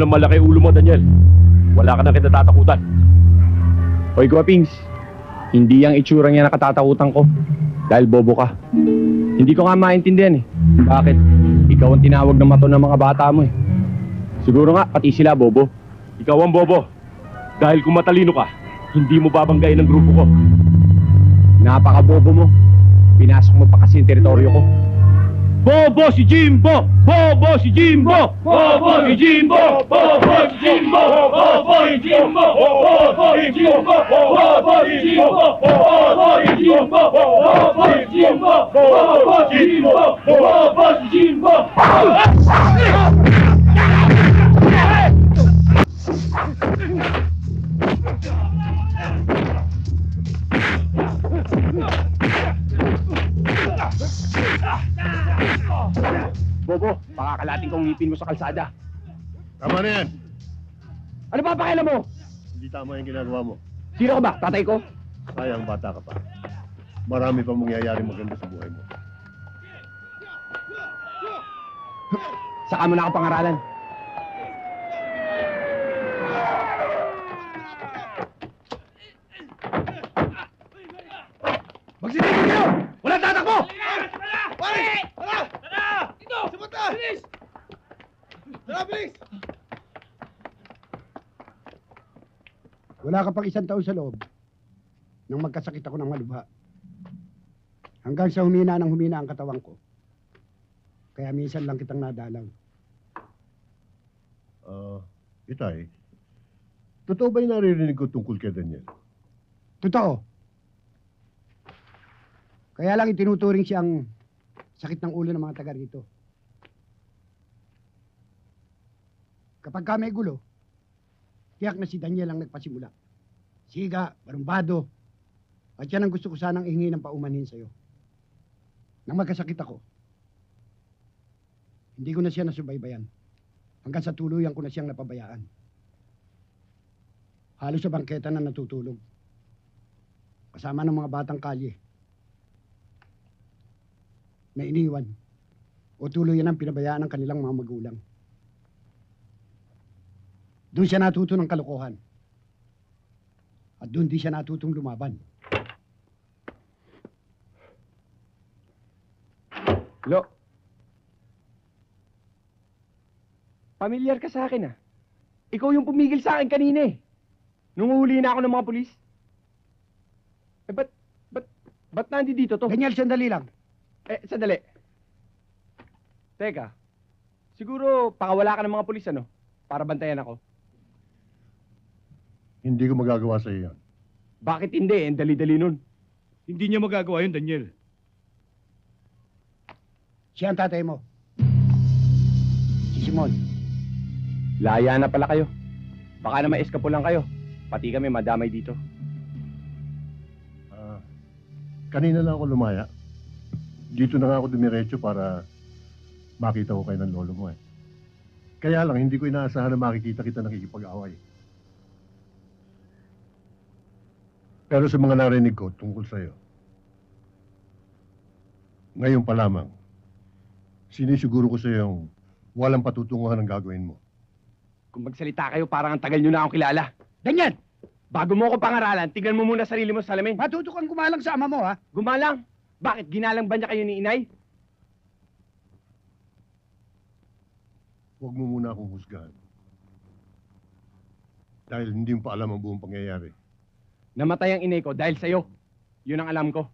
ng malaki ulo mo, Daniel. Wala ka na kinatatakutan. Hoy, Guwapings. Hindi yung itsurang yan nakatatakutan ko. Dahil bobo ka. Hindi ko nga maintindihan eh. Bakit? Ikaw ang tinawag ng mato ng mga bata mo eh. Siguro nga, pati sila bobo. Ikaw ang bobo. Dahil kung matalino ka, hindi mo babanggain ang grupo ko. Napaka-bobo mo. Pinasok mo pa kasi yung teritoryo ko. Bobo si Jimbo! Bobo si Jimbo! Bobo si Jimbo! Bobo si Jimbo! Bobo si Jimbo! Bobo si Jimbo! Bobo si Jimbo! Bobo si Jimbo! Bobo si Jimbo! Bobo si Jimbo! Bobo si Jimbo! Bobo, pakakalating kong ngipin mo sa kalsada. Tama na yan. Ano ba pakialam mo? Hindi tama yung ginagawa mo. Sino ka ba? Tatay ko? Sayang bata ka pa. Marami pang mangyayari maganda sa buhay mo. Saka mo na ako pangaralan. Magsitigil kayo! Walang tatakbo! Pare! Tara! Tara! Dito! Sumunta! Bilis! Tara, bilis! Wala ka pang 1 taon sa loob nang magkasakit ako ng malubha. Hanggang sa humina ang katawan ko. Kaya minsan lang kitang nadalaw. Itay, totoo ba yung naririnig ko tungkol kay Daniel? Totoo. Kaya lang itinuturing siyang sakit ng ulo ng mga taga rito. Kapag ka may gulo, tiyak na si Daniel ang nagpasimula. Siga, barumbado. At yan ang gusto ko sanang ihingi ng paumanhin sa'yo. Nang magkasakit ako, hindi ko na siya nasubaybayan. Hanggang sa tuluyan ko na siyang napabayaan. Halos sa bangketa na natutulog. Kasama ng mga batang kalye. Na iniwan. O tuluyan ang pinabayaan ng kanilang mga magulang. Doon siya natuto ng kalokohan. At doon di siya natutong lumaban. Lo. Pamilyar ka sa akin ah. Ikaw yung pumigil sa akin kanina eh. Nung uhuli na ako ng mga pulis. Eh ba't nandito to? Daniel, sandali lang. Sandali. Teka. Siguro pakawala ka ng mga pulis ano? Para bantayan ako. Hindi ko magagawa sa iyo yan. Bakit hindi? Ang dali-dali nun. Hindi niya magagawa yun, Daniel. Siya ang tatay mo. Si Simon. Laya na pala kayo. Baka na ma-eskapo lang kayo. Pati kami madamay dito. Kanina lang ako lumaya. Dito na nga ako dumiretso para makita ko kayo ng lolo mo eh. Kaya lang, hindi ko inaasahan na makikita kita nakikipag-away. Pero sa mga narinig ko tungkol sa'yo, ngayon pa lamang, sinisiguro ko sa'yo walang patutunguhan ang gagawin mo. Kung magsalita kayo, parang ang tagal nyo na akong kilala. Daniel! Bago mo ako pangaralan, tignan mo muna sarili mo sa salamin. Matuto kang gumalang sa ama mo, ha? Gumalang! Bakit? Ginalang ba niya kayo ni inay? Huwag mo muna akong husgahan. Dahil hindi mo pa alam ang buong pangyayari. Namatay ang inay ko dahil sa'yo. Yun ang alam ko.